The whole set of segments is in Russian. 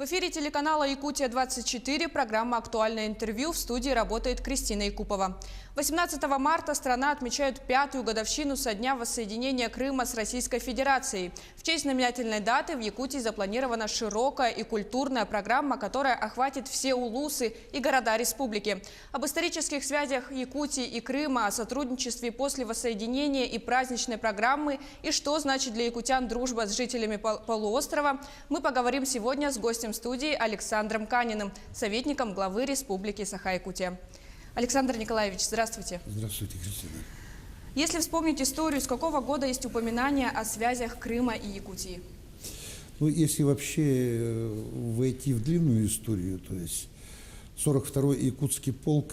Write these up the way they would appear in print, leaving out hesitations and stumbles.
В эфире телеканала «Якутия-24» программа «Актуальное интервью». В студии работает Кристина Якупова. 18 марта страна отмечает 5-ю годовщину со дня воссоединения Крыма с Российской Федерацией. В честь знаменательной даты в Якутии запланирована широкая и культурная программа, которая охватит все улусы и города республики. Об исторических связях Якутии и Крыма, о сотрудничестве после воссоединения и праздничной программы и что значит для якутян дружба с жителями полуострова, мы поговорим сегодня с гостем студии Александром Каниным, советником главы Республики Саха-Якутия. Александр Николаевич, здравствуйте. Здравствуйте, Кристина. Если вспомнить историю, с какого года есть упоминания о связях Крыма и Якутии? Ну, если вообще войти в длинную историю, то есть 42-й Якутский полк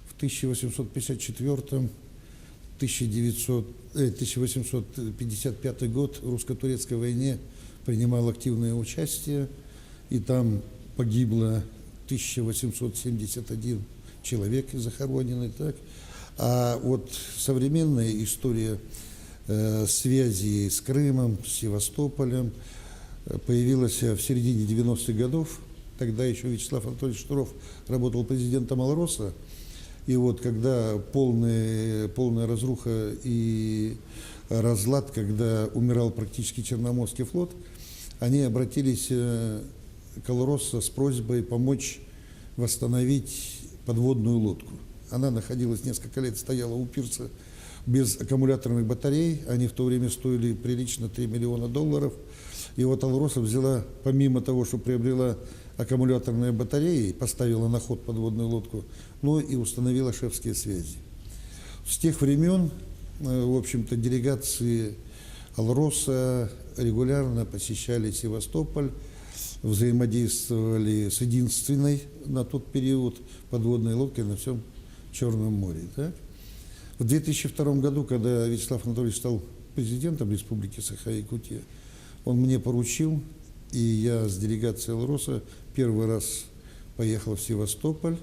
в 1855 год в русско-турецкой войне принимал активное участие, и там погибло 1871 человек захороненный. Так. А вот современная история связи с Крымом, с Севастополем появилась в середине 90-х годов. Тогда еще Вячеслав Анатольевич Шнуров работал президентом Алроса. И вот когда полная разруха и разлад, когда умирал практически Черноморский флот, они обратились к Алросу с просьбой помочь восстановить подводную лодку. Она находилась несколько лет, стояла у пирса без аккумуляторных батарей. Они в то время стоили прилично $3 миллиона. И вот Алроса взяла, помимо того, что приобрела аккумуляторные батареи, поставила на ход подводную лодку, но и установила шефские связи. С тех времен, в общем-то, делегации Алроса регулярно посещали Севастополь, взаимодействовали с единственной на тот период подводной лодкой на всем Черном море. Так? В 2002 году, когда Вячеслав Анатольевич стал президентом Республики Саха-Якутия, он мне поручил, и я с делегацией Алроса первый раз поехал в Севастополь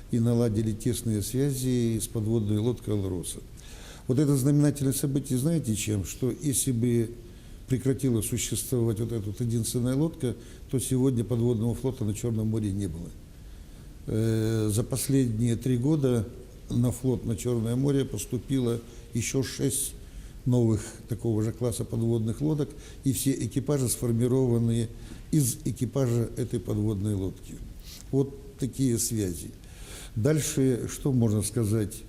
и наладили тесные связи с подводной лодкой Алроса. Вот это знаменательное событие, знаете чем? Что если бы прекратила существовать вот эта вот единственная лодка, то сегодня подводного флота на Черном море не было. За последние 3 года на флот на Черное море поступило еще 6 новых такого же класса подводных лодок, и все экипажи сформированы из экипажа этой подводной лодки. Вот такие связи. Дальше, что можно сказать?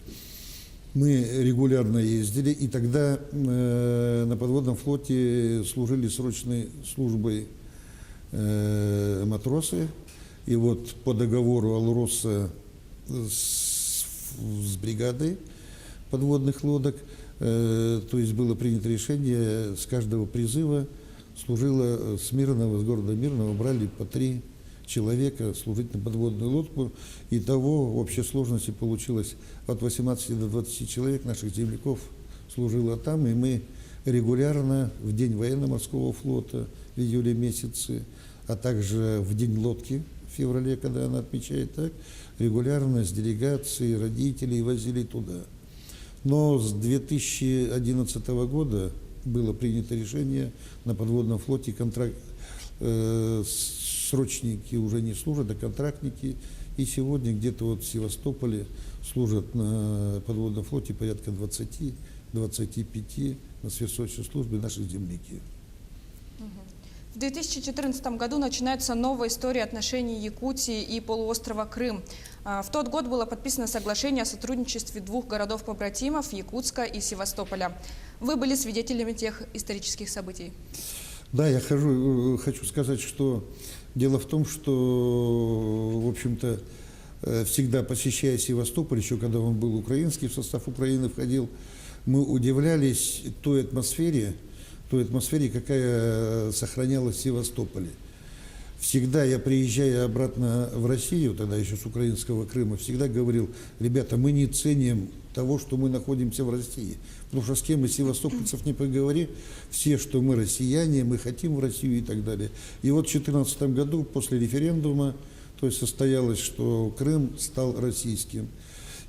Мы регулярно ездили, и тогда на подводном флоте служили срочной службой матросы. И вот по договору Алроса с бригадой подводных лодок, то есть было принято решение, с каждого призыва служило с города Мирного, брали по 3 человека служить на подводную лодку. Итого в общей сложности получилось от 18 до 20 человек наших земляков служило там, и мы регулярно в день военно-морского флота в июле месяце, а также в день лодки в феврале, когда она отмечает, так, регулярно с делегацией родителей возили туда. Но с 2011 года было принято решение на подводном флоте срочники уже не служат, а контрактники. И сегодня где-то вот в Севастополе служат на подводном флоте порядка 20-25 на сверхсрочной службе наших земляки. В 2014 году начинается новая история отношений Якутии и полуострова Крым. В тот год было подписано соглашение о сотрудничестве 2 городов-побратимов – Якутска и Севастополя. Вы были свидетелями тех исторических событий. Да, я хочу сказать, что дело в том, что, в общем-то, всегда посещая Севастополь, еще когда он был украинский, в состав Украины входил, мы удивлялись той атмосфере, какая сохранялась в Севастополе. Всегда я, приезжая обратно в Россию, тогда еще с украинского Крыма, всегда говорил: ребята, мы не ценим того, что мы находимся в России. Потому что с кем из севастопольцев не поговори, все, что мы россияне, мы хотим в Россию и так далее. И вот в 2014 году, после референдума, то есть состоялось, что Крым стал российским.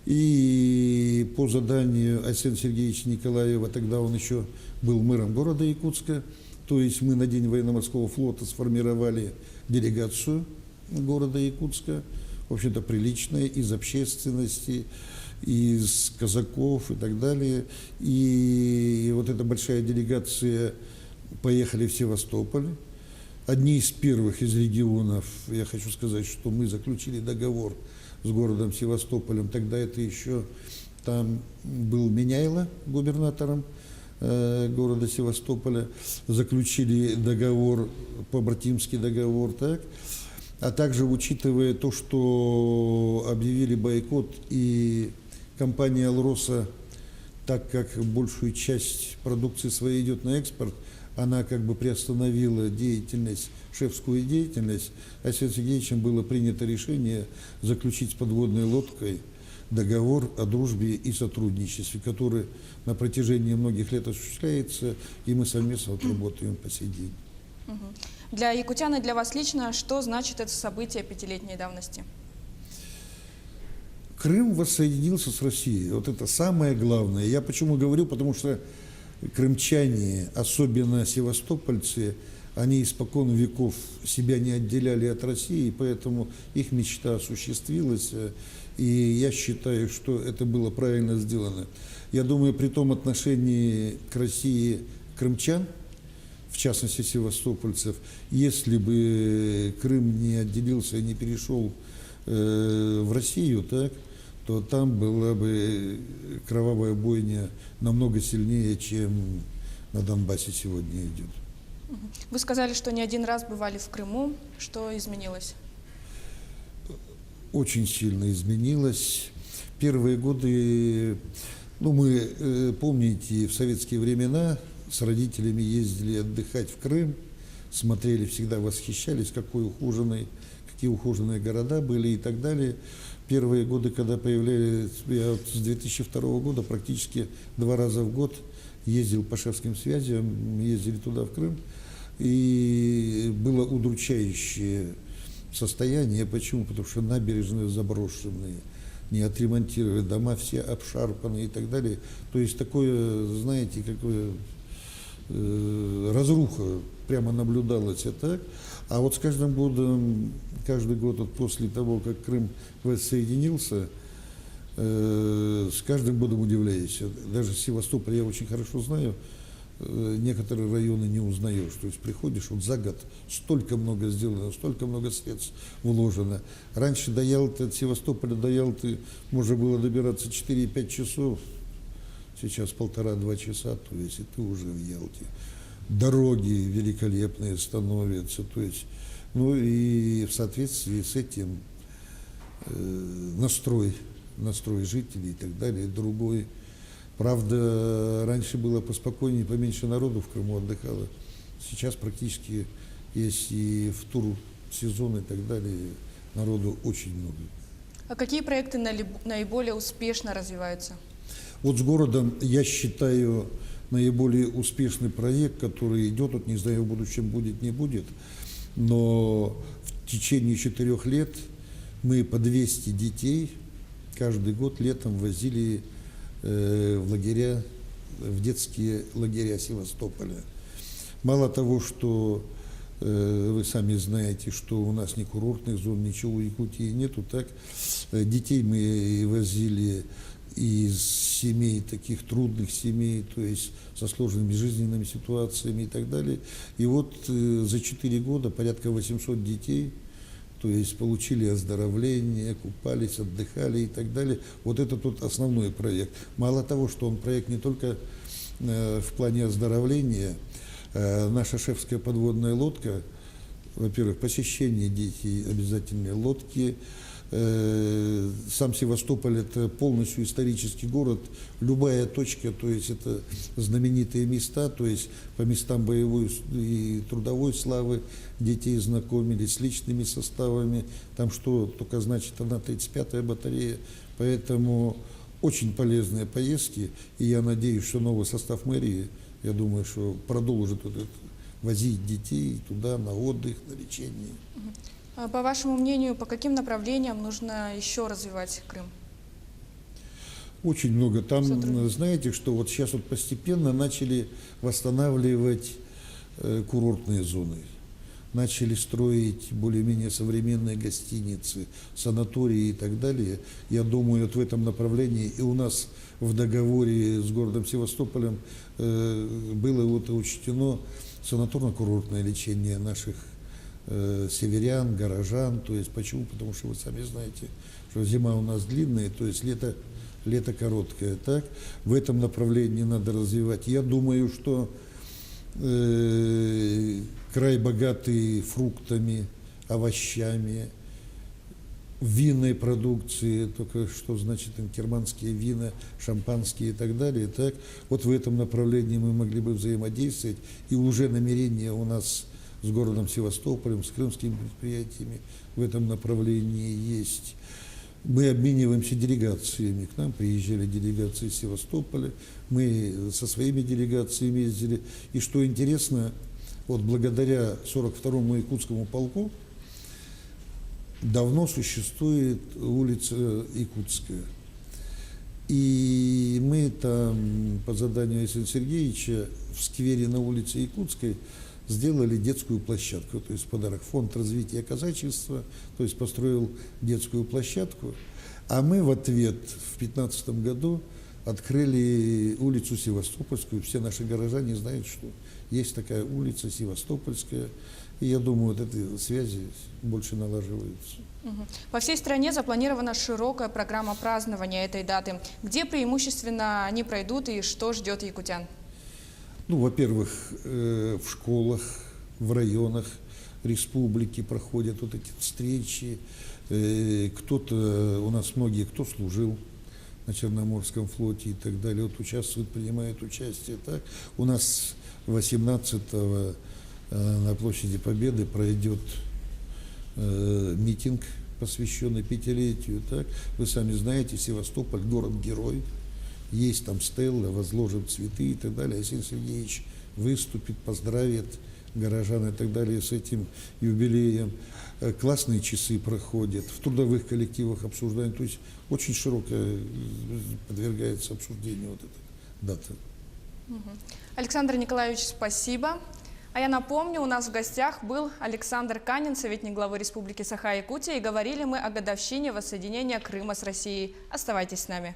И по заданию Арсения Сергеевича Николаева, тогда он еще был мэром города Якутска, То есть мы на День военно-морского флота сформировали делегацию города Якутска, в общем-то приличная, из общественности, из казаков и так далее. И вот эта большая делегация поехали в Севастополь. Одни из первых из регионов, я хочу сказать, что мы заключили договор с городом Севастополем. Тогда это еще там был Меняйло губернатором города Севастополя. Заключили договор, побратимский договор, так. А также, учитывая то, что объявили бойкот, и компания «Алроса», так как большую часть продукции своей идет на экспорт, она как бы приостановила деятельность, шефскую деятельность, а с Сергеевичем было принято решение заключить с подводной лодкой договор о дружбе и сотрудничестве, который на протяжении многих лет осуществляется, и мы совместно вот работаем по сей день. Для якутян и для вас лично, что значит это событие пятилетней давности? Крым воссоединился с Россией. Вот это самое главное. Я почему говорю, потому что крымчане, особенно севастопольцы, они испокон веков себя не отделяли от России, поэтому их мечта осуществилась. И я считаю, что это было правильно сделано. Я думаю, при том отношении к России крымчан, в частности севастопольцев, если бы Крым не отделился и не перешел в Россию, так, то там была бы кровавая бойня намного сильнее, чем на Донбассе сегодня идет. Вы сказали, что не один раз бывали в Крыму. Что изменилось? Очень сильно изменилось. Первые годы, ну, мы, помните, в советские времена с родителями ездили отдыхать в Крым, смотрели, всегда восхищались, какие ухоженные города были и так далее. Первые годы, когда появлялись, я вот с 2002 года практически 2 раза в год ездил по шефским связям, ездили туда, в Крым, и было удручающее состояние. Почему? Потому что набережные заброшенные, не отремонтировали, дома все обшарпанные и так далее. То есть такое, знаете, какое разруха прямо наблюдалась, и так. А вот с каждым годом, каждый год вот после того, как Крым воссоединился, с каждым годом удивляюсь. Даже Севастополь я очень хорошо знаю, некоторые районы не узнаешь. То есть приходишь, вот за год столько много сделано, столько много средств вложено. Раньше до Ялты, от Севастополя до Ялты можно было добираться 4-5 часов, сейчас 1,5-2 часа, то есть и ты уже в Ялте. Дороги великолепные становятся, то есть, ну и в соответствии с этим настрой жителей и так далее, другой. Правда, раньше было поспокойнее, поменьше народу в Крыму отдыхало. Сейчас практически, если в турсезон и так далее, народу очень много. А какие проекты наиболее успешно развиваются? Вот с городом, я считаю, наиболее успешный проект, который идет, вот не знаю, в будущем будет, не будет, но в течение 4 лет мы по 200 детей каждый год летом возили в лагеря, в детские лагеря Севастополя. Мало того, что вы сами знаете, что у нас ни курортных зон, ничего в Якутии нету, так, детей мы возили из семей, таких трудных семей, то есть со сложными жизненными ситуациями и так далее. И вот за 4 года порядка 800 детей, то есть получили оздоровление, купались, отдыхали и так далее. Вот это тот основной проект. Мало того, что он проект не только в плане оздоровления, наша шефская подводная лодка, во-первых, посещение детей обязательной лодки. Сам Севастополь – это полностью исторический город, любая точка, то есть это знаменитые места, то есть по местам боевой и трудовой славы детей знакомились с личными составами, там что только значит она 35-я батарея, поэтому очень полезные поездки, и я надеюсь, что новый состав мэрии, я думаю, что продолжит вот это, возить детей туда на отдых, на лечение. По вашему мнению, по каким направлениям нужно еще развивать Крым? Очень много. Там, знаете, что вот сейчас вот постепенно начали восстанавливать курортные зоны. Начали строить более-менее современные гостиницы, санатории и так далее. Я думаю, вот в этом направлении и у нас в договоре с городом Севастополем было вот учтено санаторно-курортное лечение наших северян, горожан. То есть почему? Потому что вы сами знаете, что зима у нас длинная, то есть лето короткое. Так? В этом направлении надо развивать. Я думаю, что край богатый фруктами, овощами, винной продукции, только что значит инкерманские вина, шампанские и так далее. Так? Вот в этом направлении мы могли бы взаимодействовать, и уже намерения у нас с городом Севастополем, с крымскими предприятиями в этом направлении есть. Мы обмениваемся делегациями, к нам приезжали делегации из Севастополя, мы со своими делегациями ездили. И что интересно, вот благодаря 42-му Якутскому полку давно существует улица Якутская. И мы там по заданию Александра Сергеевича в сквере на улице Якутской сделали детскую площадку, то есть подарок фонд развития казачества, то есть построил детскую площадку, а мы в ответ в 2015 году открыли улицу Севастопольскую. Все наши горожане знают, что есть такая улица Севастопольская, и я думаю, вот эти связи больше налаживаются. По всей стране запланирована широкая программа празднования этой даты. Где преимущественно они пройдут и что ждет якутян? Ну, во-первых, в школах, в районах республики проходят вот эти встречи. Кто-то, у нас многие, кто служил на Черноморском флоте и так далее, вот участвуют, принимают участие. Так? У нас 18-го на площади Победы пройдет митинг, посвященный 5-летию. Так? Вы сами знаете, Севастополь город-герой. Есть там стелла, возложим цветы и так далее. Алексей Сергеевич выступит, поздравит горожан и так далее с этим юбилеем. Классные часы проходят, в трудовых коллективах обсуждают. То есть очень широко подвергается обсуждению вот эта дата. Александр Николаевич, спасибо. А я напомню, у нас в гостях был Александр Канин, советник главы Республики Саха-Якутия, и говорили мы о годовщине воссоединения Крыма с Россией. Оставайтесь с нами.